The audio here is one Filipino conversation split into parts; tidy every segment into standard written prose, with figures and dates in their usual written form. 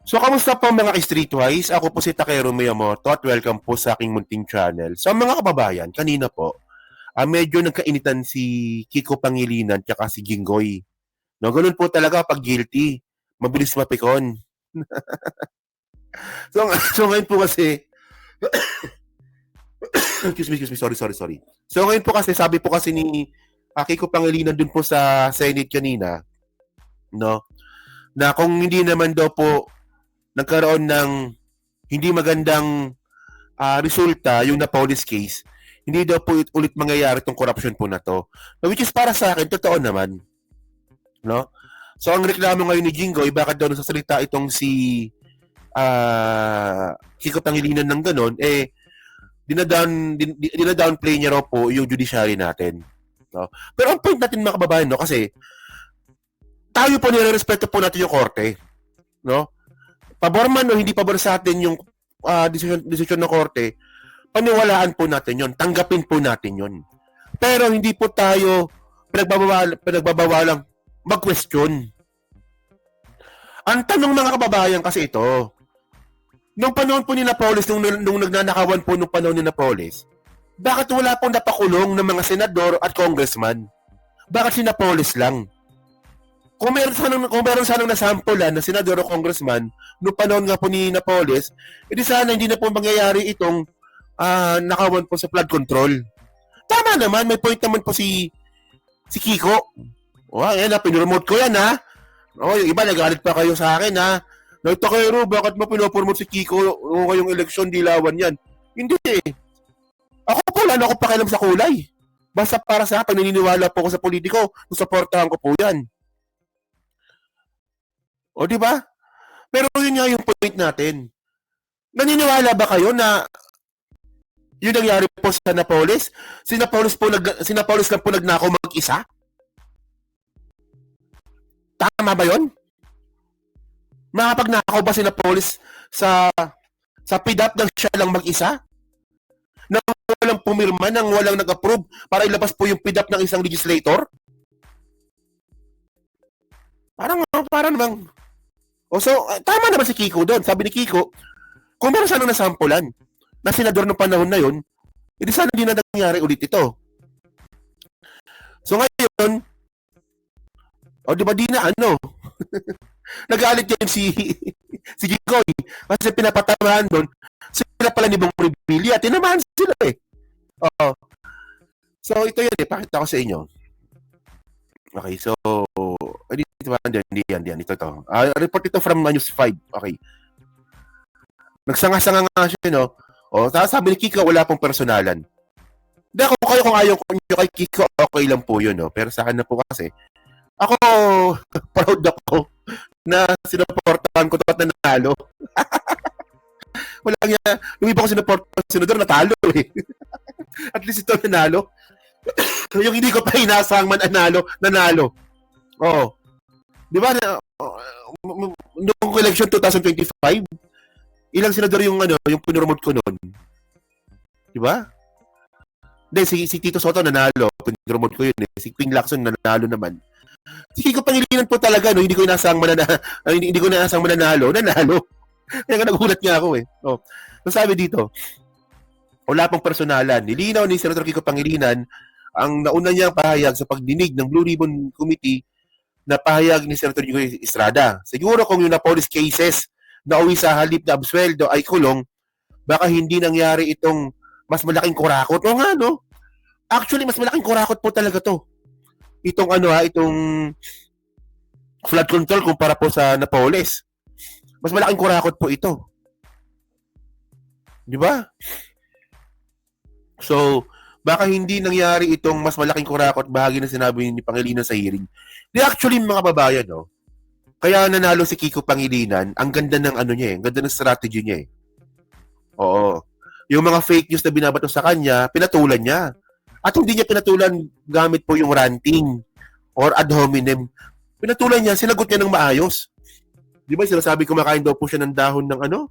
So, kamusta po mga ka-streetwise? Ako po si Takero Miyamoto at welcome po sa aking munting channel. So, mga kababayan, kanina po, medyo nagkainitan si Kiko Pangilinan at si Jinggoy. No, ganun po talaga pag guilty. Mabilis mapikon. So ngayon po kasi, excuse me, sorry. So ngayon po kasi, sabi po kasi ni Kiko Pangilinan dun po sa Senate kanina, no, na kung hindi naman daw po nagkaroon ng hindi magandang resulta yung Napoles case, hindi daw po ulit mangyayari itong corruption po na to. No, which is para sa akin, totoo naman. No? So ang reklamo ngayon ni Jinggoy, bakit daw nasasalita itong si Kiko Pangilinan ng ganon, dinadownplay niya raw po yung judiciary natin. No? Pero ang point natin mga kababayan, no, kasi tayo po nire-respeto po natin yung korte. No? Pabor man o hindi pabor sa atin yung desisyon ng korte, paniwalaan po natin yon, tanggapin po natin yon. Pero hindi po tayo pinagbabawalang mag-question. Ang tanong mga kababayan kasi ito, nung panahon po ni Napoles, nung nagnanakawan po nung panahon ni Napoles, bakit wala pong napakulong ng mga senador at congressman? Bakit si Napoles lang? Kung meron sanang nasampulan na senador o congressman nung panahon nga po ni Napoles, edi sana hindi na po mangyayari itong nakawan po sa flood control. Tama naman, may point naman po si Kiko. Ayan na, pinromote ko yan ha. Yung iba nagalit pa kayo sa akin ha. Takero, bakit mo pinopromote si Kiko o kayong eleksyon, dilawan yan? Hindi eh. Ako po, wala na akong pakialam sa kulay. Basta para sa akin, naniniwala po ako sa politiko, susuportahan ko po yan. O di ba? Pero yun nga yung point natin. Naniniwala ba kayo na yung nangyari po sa Napoles? Si Napoles lang po nagnakaw mag-isa? Tama ba yun? Makapagnakaw ba si Napoles sa PDAP ng siya lang mag-isa? Nang walang pumirma, nang walang nag-approve para ilabas po yung PDAP ng isang legislator? Parang namang tama naman si Kiko doon. Sabi ni Kiko, kung meron sanang nasampulan na senador ng panahon na yun, hindi sana hindi na nangyari ulit ito. So ngayon, di ba di na nagalit yan si Jinggoy kasi pinapatamahan doon sila pala ni Bong Revilla, tinamahan sila eh. So ito yan pakita ko sa inyo. Okay, so hindi yan. Ito. Report ito from News 5. Okay. Nagsanga-sanga nga siya, no? Sabi ni Kiko, wala pong personalan. Hindi ako kayo kung ayaw ko nyo kay Kiko, okay lang po yun, no? Pero sa akin na po kasi, ako, proud ako na sinuportahan ko ito at nanalo. Wala nga, yung iba ko sinuportahan senador, natalo eh. At least ito nanalo. Yung hindi ko pa inasang nanalo. Oo. Di ba, noong election 2025, ilang senador yung pinromote ko noon? Di ba? Hindi, si Tito Soto nanalo. Pinromote ko yun eh. Si Ping Lacson nanalo naman. Si Kiko Pangilinan po talaga, no? Hindi ko inasang mananalo. Nanalo. Kaya nga nagulat nga ako eh. So sabi dito, wala pong personalan. Nilinaw ni Senator Kiko Pangilinan ang nauna niyang pahayag sa pagdinig ng Blue Ribbon Committee na pahayag ni Senator Jinggoy Estrada. Siguro kung yung Napoles cases na uwi sa halip na absueldo ay kulong, baka hindi nangyari itong mas malaking kurakot. O nga, no? Actually, mas malaking kurakot po talaga to. Itong flood control kumpara po sa Napoles. Mas malaking kurakot po ito. Di ba? So, baka hindi nangyari itong mas malaking kurakot bahagi na sinabi ni Pangilinan sa hearing. Di actually, mga babayan, no? Kaya nanalo si Kiko Pangilinan, ang ganda ng niya eh, ang ganda ng strategy niya eh. Oo. Yung mga fake news na binabato sa kanya, pinatulan niya. At hindi niya pinatulan gamit po yung ranting or ad hominem. Pinatulan niya, sinagot niya ng maayos. Di ba, sinasabi kumakain daw po siya ng dahon ng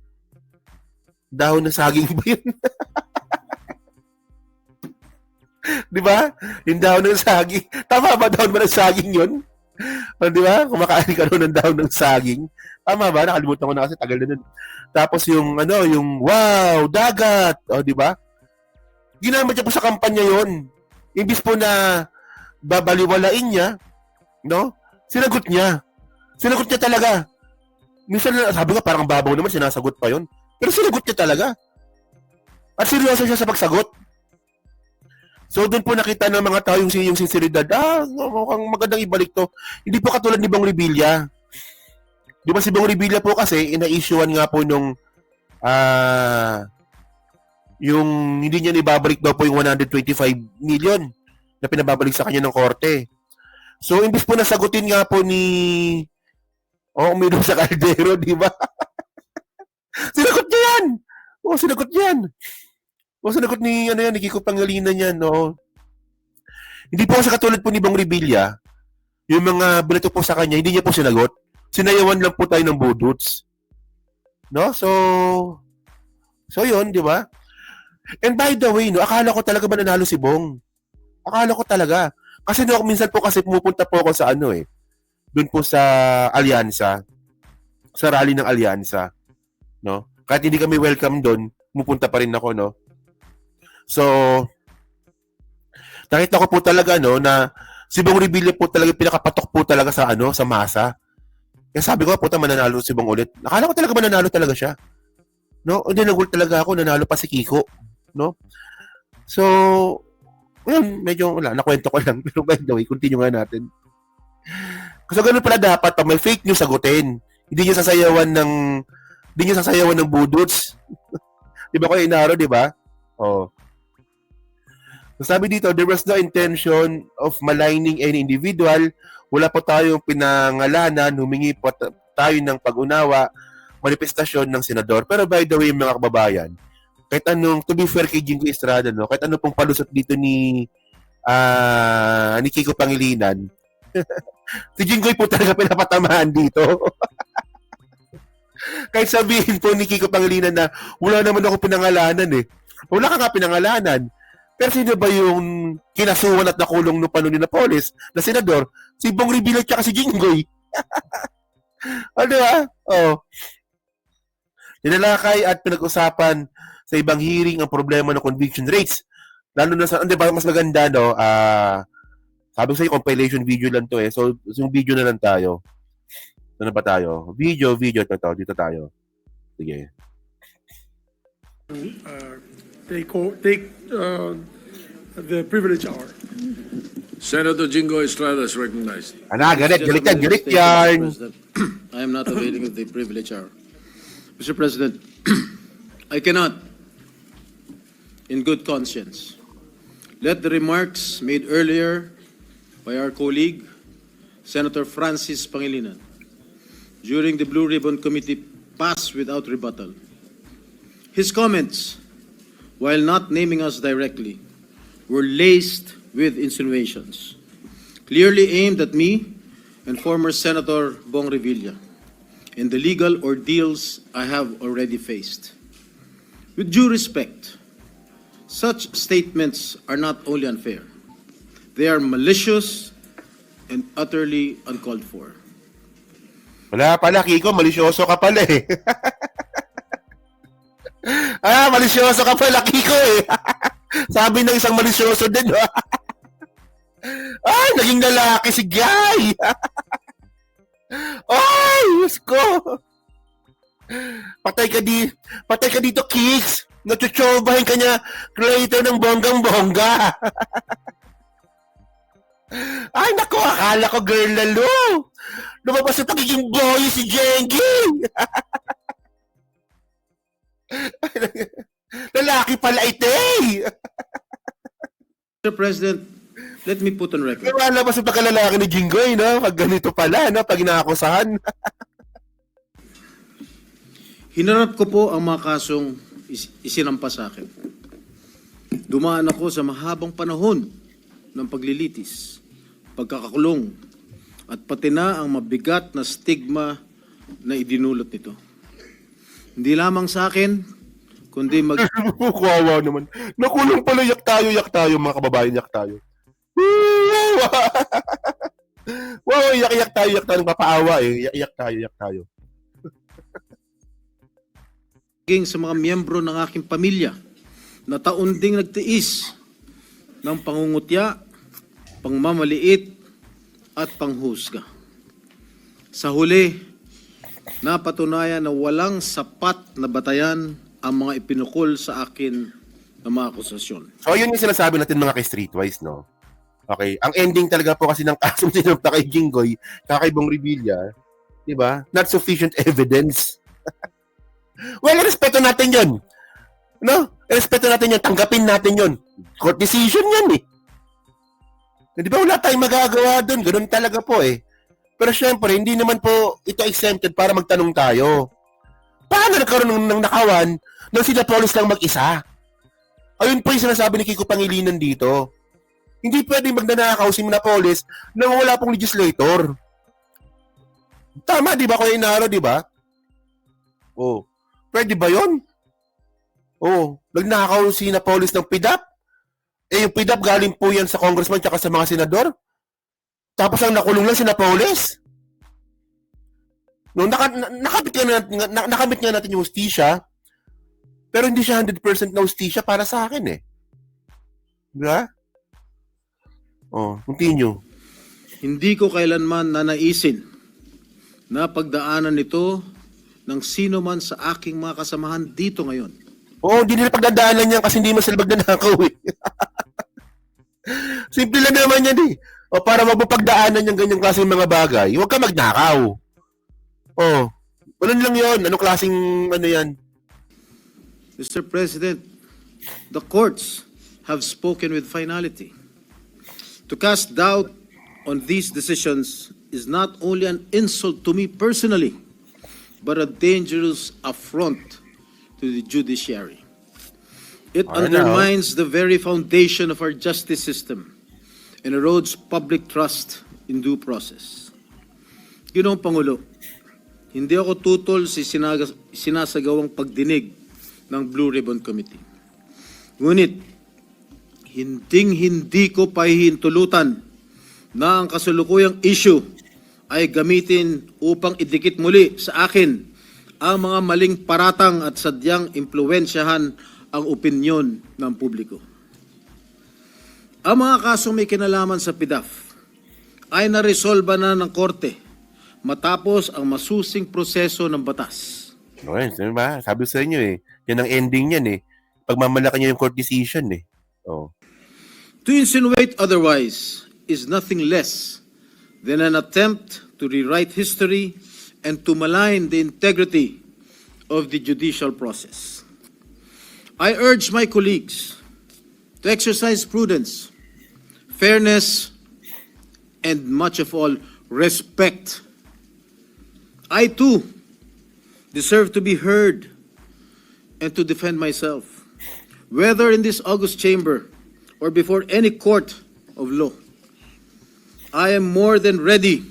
dahon ng saging ba yun? Di ba? Yung dahon ng saging. Tama ba dahon ba ng saging yun? Di ba? Kumakain ka ng dahon ng saging. Tama ba? Nakalimutan ko na kasi tagal na nun. Tapos yung yung wow, dagat, di ba? Ginamit niya po sa kampanya yon. Imbis po na babaliwalain niya, no? Sinagot niya. Sinagot niya talaga. Minsan sabi ko parang babaw naman, sinasagot pa yon. Pero sinagot niya talaga. At seryoso siya sa pagsagot. So doon po nakita ng mga tao yung sinseridad. Mukhang magandang ibalik to. Hindi po katulad ni Bong Revilla. Di ba si Bong Revilla po kasi ina-issuean nga po nung yung hindi niya ibabalik daw po yung 125 million na pinababalik sa kanya ng korte. So imbis po nasagutin nga po ni uminom sa kaldero, di ba? Sinagot niya yan! Sinagot yan! Sinagot ni ni Kiko Pangilinan yan, no? Hindi po kasi katulad po ni Bong Revilla, yung mga binato po sa kanya, hindi niya po sinagot. Sinayawan lang po tayo ng buduts. No? So yun, di ba? And by the way, no, akala ko talaga mananalo si Bong. Akala ko talaga. Kasi no, minsan po kasi pumupunta po ako sa doon po sa Alyansa, sa rally ng Alyansa, no? Kahit hindi kami welcome doon, pumupunta pa rin ako, no? So, nakita ko po talaga, no, na si Bong Revilla po talaga pinakapatok po talaga sa sa masa. Kaya sabi ko, puta, mananalo si Bong ulit. Akala ko talaga mananalo talaga siya. No? Hindi nagulat talaga ako, nanalo pa si Kiko. No? So, yun, medyo, nakwento ko lang. Pero by the way, continue nga natin. Kasi ganun pala dapat, may fake news sagutin. Hindi niyo sasayawan ng buduts. Di ba ko inaro, di ba? So, sabi dito, there was no intention of maligning any individual. Wala po tayong pinangalanan, humingi po tayo ng pag-unawa, manifestasyon ng senador. Pero by the way, mga kababayan, kahit to be fair kay Jinggoy Estrada, no, kahit pong palusot dito ni Kiko Pangilinan, si Jinggoy po talaga pinapatamaan dito. Kahit sabihin po ni Kiko Pangilinan na wala naman ako pinangalanan eh. Wala ka nga pinangalanan. Pero sino ba yung kinasuhan at nakulong no paano ni Napoles na senador? Si Bong Revilla at si Jinggoy. Ano ba? Nilalakay at pinag-usapan sa ibang hearing ang problema ng conviction rates. Lalo na sa, mas maganda, no? Sabi ko sa'yo, compilation video lang to eh. So, yung video na lang tayo. Ano ba tayo? Video. Dito tayo. Sige. Take the privilege hour. Senator Jinggoy Estrada is recognized. Galit yan. I am not availing of the privilege hour. Mr. President, I cannot, in good conscience, let the remarks made earlier by our colleague, Senator Francis Pangilinan, during the Blue Ribbon Committee pass without rebuttal. His comments, while not naming us directly, were laced with insinuations, clearly aimed at me and former Senator Bong Revilla and the legal ordeals I have already faced. With due respect, such statements are not only unfair, they are malicious and utterly uncalled for. Wala pala, Kiko. Malisyoso ka pala eh. Malisyoso ka pala, Kiko eh. Sabi ng isang malisyoso din. Ay, naging lalaki si Guy. Ay, Diyos ko. Patay ka dito, Kicks. Natsuchobahin ka niya later ng bonggang-bongga. Ay, naku, akala ko girl lalo. Lumabas na pagiging boy si Jengi. Lalaki pala ito eh. Mr. President, let me put on record. Wala ba sa pagkalalaki ni Jinggoy, no? Pag ganito pala, no? Pag inaakusahan. Hinarap ko po ang mga kasong isinampa sa akin. Dumaan ako sa mahabang panahon ng paglilitis, pagkakakulong, at pati na ang mabigat na stigma na idinulot nito. Hindi lamang sa akin, kundi Kawawa naman. Nakulong pala, yak tayo, mga kababayan, yak tayo. Wow, yak tayo, papaawa eh. Yak tayo. Maging sa mga miyembro ng aking pamilya na taon ding nagtiis ng pangungutya, pangmamaliit at panghusga. Sa huli, napatunayan na walang sapat na batayan ang mga ipinukol sa akin ng mga akusasyon. So, yun yung sinasabi natin mga kay-streetwise, no? Okay. Ang ending talaga po kasi ng kaso sinunta kay Jinggoy, kakaibang Revilla, di ba? Not sufficient evidence. Well, respeto natin yun. No? Respeto natin yun. Tanggapin natin yun. Court decision yan eh. Di ba wala tayong magagawa doon? Ganun talaga po eh. Pero syempre, hindi naman po ito exempted para magtanong tayo. Paano nagkaroon ng nakawan nang sila Polis lang mag-isa? Ayun po yung sinasabi ni Kiko Pangilinan dito. Hindi pwedeng magnanakaw si Polis nang wala pong legislator. Tama, di ba, Kuya Inaro, di ba? Oh. Pwede ba yun? Oh. Nagnakaw si Polis ng PIDAP? Eh, yung PIDAP galing po yan sa congressman tsaka sa mga senador? Tapos ang nakulong lang si Napoles. No, nakabit nga natin yung hustisya, pero hindi siya 100% na hustisya para sa akin eh. Diba? Oh, continue. Hindi ko kailanman nanaisin na pagdaanan ito ng sino man sa aking mga kasamahan dito ngayon. Oo, hindi nila pagdadaanan yan kasi hindi mo sila magnanakaw eh. Simple lang naman yan eh. O para magpapagdaanan yung ganyang klaseng mga bagay, huwag ka magnakaw. Oh, wala lang yun. Anong klaseng ano yan? Mr. President, the courts have spoken with finality. To cast doubt on these decisions is not only an insult to me personally, but a dangerous affront to the judiciary. It undermines the very foundation of our justice system and erodes public trust in due process. Ginoong Pangulo, hindi ako tutol sa sinasagawang pagdinig ng Blue Ribbon Committee. Ngunit, hindi ko pahihintulutan na ang kasalukuyang issue ay gamitin upang idikit muli sa akin ang mga maling paratang at sadyang impluwensyahan ang opinyon ng publiko. Ang mga kasong may kinalaman sa PIDAF ay naresolba na ng korte matapos ang masusing proseso ng batas. Okay, diba? Sabi sa inyo eh. Yan ang ending yan eh. Pagmamalaki niyo yung court decision eh. Oh. To insinuate otherwise is nothing less than an attempt to rewrite history and to malign the integrity of the judicial process. I urge my colleagues to exercise prudence, fairness, and much of all, respect. I too deserve to be heard and to defend myself, whether in this august chamber or before any court of law. I am more than ready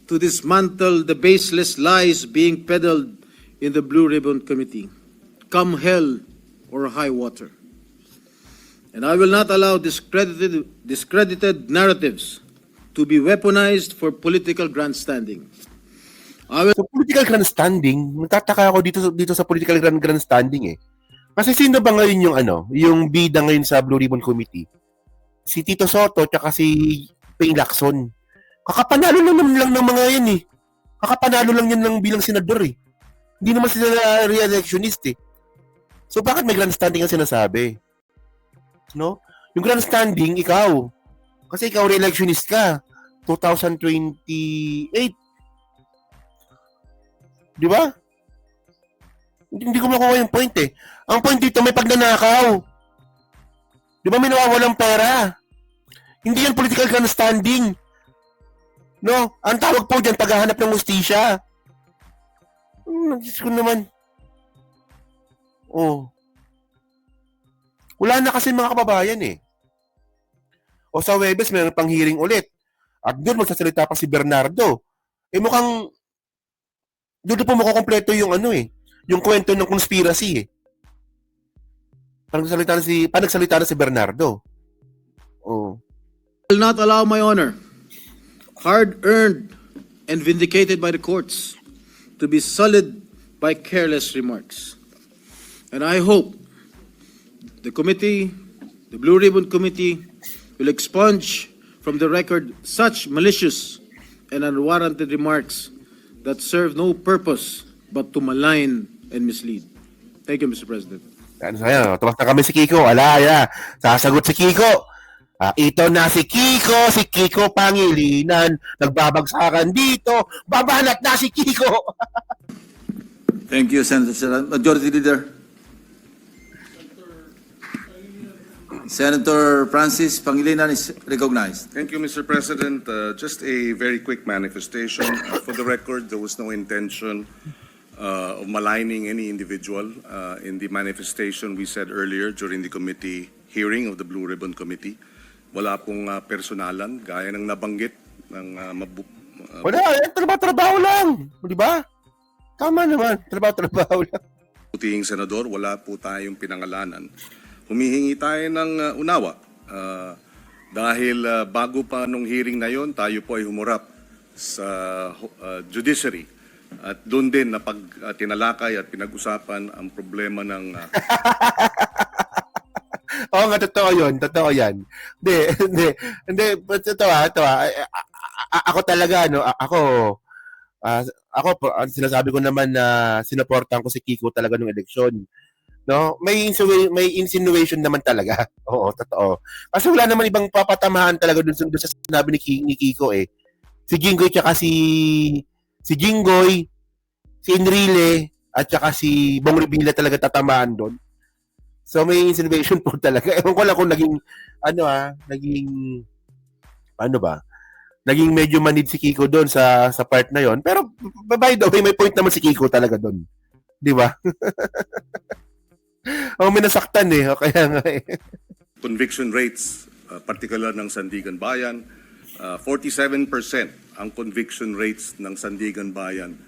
to dismantle the baseless lies being peddled in the Blue Ribbon Committee, come hell or high water. And I will not allow discredited narratives to be weaponized for political grandstanding. So political grandstanding, nagtataka ako dito sa political grandstanding eh. Kasi sino ba ngayon yung bida ngayon sa Blue Ribbon Committee? Si Tito Soto tsaka si Ping Lacson. Kakapanalo lang ng mga yan eh. Kakapanalo lang yan ng bilang senador eh. Hindi naman sila re-electionist eh. So bakit may grandstanding ang sinasabi? No? Yung grandstanding, ikaw. Kasi ikaw re-electionist ka. 2028. Di ba? Hindi ko makuha yung point eh. Ang point dito, may pagnanakaw. Di ba may nawawalang pera? Hindi yan political grandstanding. No? Ang tawag po dyan, paghahanap ng hustisya. Diyos ko naman. Oh. Wala na kasi mga kababayan eh. O sa Webes, mayroon pang hearing ulit. At doon magsasalita pa si Bernardo. Eh mukhang doon po makukompleto yung yung kwento ng conspiracy eh. Panagsalita na si Bernardo. Oh. I will not allow my honor, hard-earned and vindicated by the courts, to be sullied by careless remarks. And I hope the committee, the Blue Ribbon Committee, will expunge from the record such malicious and unwarranted remarks that serve no purpose but to malign and mislead. Thank you, Mr. President. Ano sa'yo? Tumas na kami si Kiko. Alaya. Sasagot si Kiko. Ito na si Kiko Pangilinan. Nagbabagsakan dito. Babanat na si Kiko. Thank you, Senator. Majority Leader. Senator Francis Pangilinan is recognized. Thank you, Mr. President. Just a very quick manifestation. For the record, there was no intention of maligning any individual. In the manifestation we said earlier during the committee hearing of the Blue Ribbon Committee, wala pong personalan, gaya ng nabanggit ng Wala. Trabaho lang. Di ba? Tama naman. Trabaho lang. putihing senador, wala po tayong pinangalanan. Humihingi tayo ng unawa dahil bago pa nung hearing na yon, tayo po ay humurap sa judiciary at doon din na tinalakay at pinag-usapan ang problema ng Oo nga, totoo yun. Totoo yan. Hindi. But ito. Ako talaga, no? Ako, sinasabi ko naman na sinuportahan ko si Kiko talaga nung eleksyon. No? May insinuation naman talaga. Oo, totoo. Kasi wala naman ibang papatamahan talaga dun sa sinabi ni Kiko eh. Si Jinggoy tsaka si Jinggoy, si Enrile, at tsaka si Bong Revilla talaga tatamaan doon. So may insinuation po talaga. Ewan ko lang kung naging medyo manid si Kiko doon sa part na yon. Pero by the way, may point naman si Kiko talaga doon. Di ba? May nasaktan eh. Kaya nga eh. conviction rates, particular ng Sandigan Bayan. 47% ang conviction rates ng Sandigan Bayan.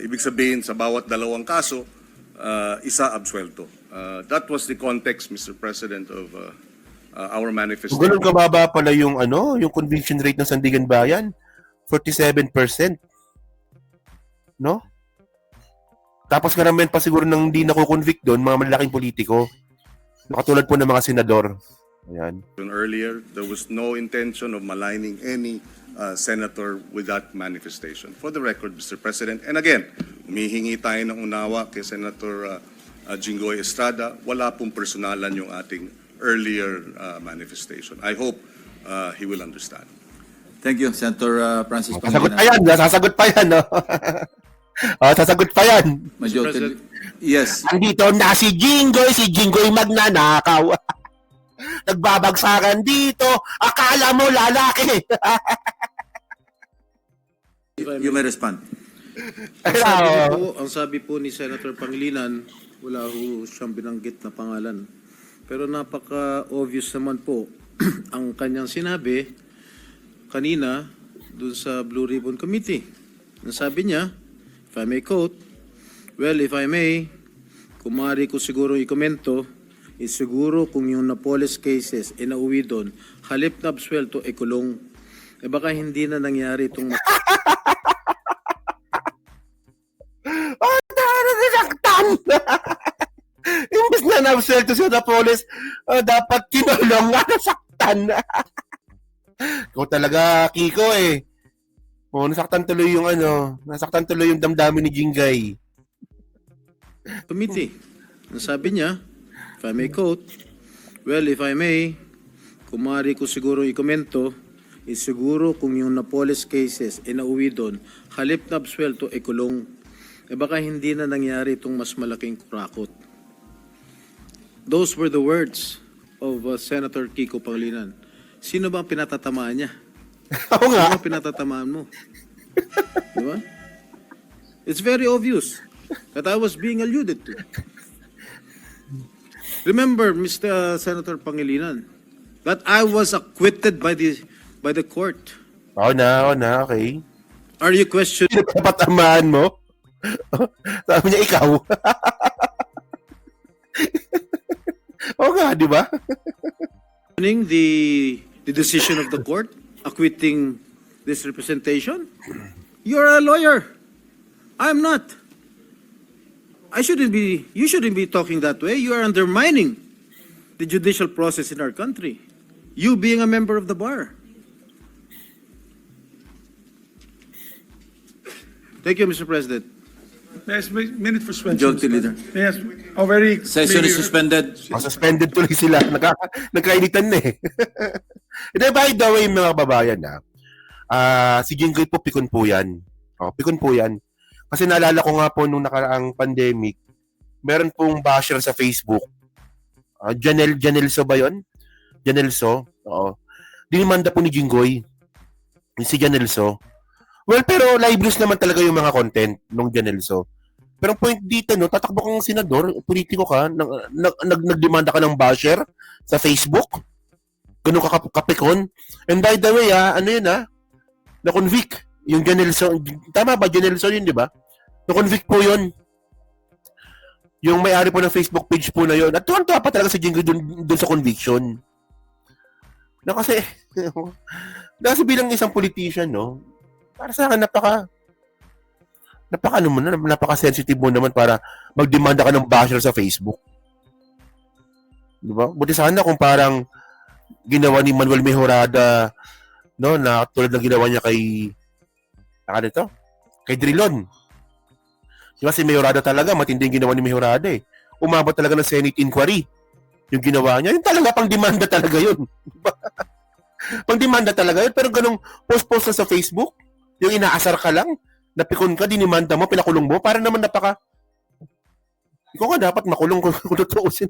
Ibig sabihin, sa bawat dalawang kaso, isa absuelto. That was the context, Mr. President, of our manifestation. Kung ganun kababa pala yung conviction rate ng Sandigan Bayan, 47%. No? Tapos karamihan pa siguro nang hindi nakukonvict doon, mga malalaking politiko. Katulad po ng mga senador. Ayan. Earlier, there was no intention of maligning any senator with that manifestation. For the record, Mr. President, and again, humihingi tayo ng unawa kay Senator Jinggoy Estrada. Wala pong personalan yung ating earlier manifestation. I hope he will understand. Thank you, Senator Francis Sasagot Pangilinan. pa yan. Sasagot pa yan. No? Sasagot pa yan. Majority. Yes. Andito na si Jinggoy magnanakaw. Nagbabagsakan dito. Akala mo lalaki. You may respond. Ang sabi po ni Senator Pangilinan, wala ho siyang binanggit na pangalan. Pero napaka-obvious naman po ang kanyang sinabi kanina dun sa Blue Ribbon Committee. Ang sabi niya, if I may quote, well, if I may, kung maaari ko siguro ikomento, siguro kung yung Napoles cases inauwi doon, halip na absuelto, kulong. Baka hindi na nangyari itong Nasaktan! Imbes na na-absuelto si Napoles, dapat kinulong nga nasaktan. Ikaw talaga, Kiko eh. Nasaktan tuloy yung damdamin ni Jinggoy. committee. Ang sabi niya, if I may quote, well, if I may, kung maaari ko siguro ikomento, siguro kung yung Napoles cases inauwi doon, halip na absuelto, kulong. Baka hindi na nangyari itong mas malaking kurakot. Those were the words of Senator Kiko Pangilinan. Sino ba ang pinatatamaan niya? Oo nga. Sino ang pinatatamaan mo? Diba? It's very obvious that I was being alluded to. Remember, Mr. Senator Pangilinan, that I was acquitted by the court. Oo na, okay. Are you questioning Sino papatamaan mo? Sabi niya, ikaw. Oo nga, di ba? the decision of the court acquitting this representation? You're a lawyer. I'm not. you shouldn't be talking that way. You are undermining the judicial process in our country. You being a member of the bar. Thank you, Mr. President. May I ask, minute for suspension. Majority Leader. May I ask, how very... Session is suspended. Suspended tuloy sila. Nagkainitan na eh. And then, by the way, mga kababayan si Jinggoy po, pikon po yan. Pikon po yan. Kasi naalala ko nga po nung nakaraang pandemic, meron pong basher sa Facebook. Janelso ba yun? Janelso? Oo. Dinimanda po ni Jinggoy. Si Janelso. Well, pero live news naman talaga yung mga content nung Janelso. Pero ang point dito, no, tatakbo kang senador, politiko ka, nagdemanda ka ng basher sa Facebook. Ganun ka kapikon. And by the way, ano yun na-convict. Yung Janelso, tama ba? Janelso yun, di ba? Na-convict po yun. Yung may-ari po ng Facebook page po na yun. At tuwan-tuwa pa talaga si Jinggoy dun sa conviction. Na kasi bilang isang politician, no, para sa akin, napaka-sensitive mo naman para magdemanda ka ng basher sa Facebook. Di ba? Buti sana kung parang ginawa ni Manuel Mejorada, no, na tulad ng ginawa niya kay Drilon. Di ba si Mejorada talaga, matindi yung ginawa ni Mejorada eh. Umabot talaga ng Senate inquiry. Yung ginawa niya, yun talaga, pang-demanda talaga yun. Pang-demanda talaga yun, pero ganung post-post na sa Facebook, yung inaasar ka lang, napikon ka, dinimanda mo, pinakulong mo, para naman ikaw nga dapat makulong kung tutuusin.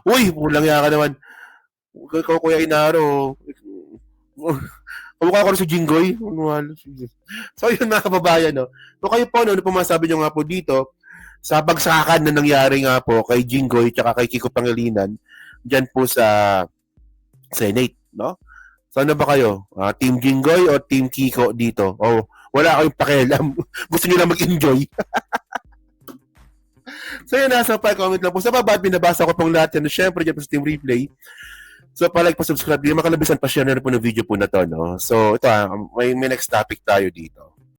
Uy, pulang ya ka naman. Ikaw, Kuya Inaro. Kamukha ko rin si Jinggoy. So, yun mga kababayan, no? So, kayo po, ano po masabi nyo nga po dito, sa bagsakan na nangyari nga po kay Jinggoy tsaka kay Kiko Pangilinan, dyan po sa Senate, no? So, ano ba kayo? Team Jinggoy o Team Kiko dito? O, wala kayong pakialam. Gusto nyo lang mag-enjoy. So, yun nasa pa-comment lang po. Sa baba, binabasa ko pong lahat yan. Siyempre, dyan po sa Team Replay. So, pa-like po, subscribe. Hindi makalabisan pa share na rin po ng video po na to, no? So, ito may next topic tayo dito.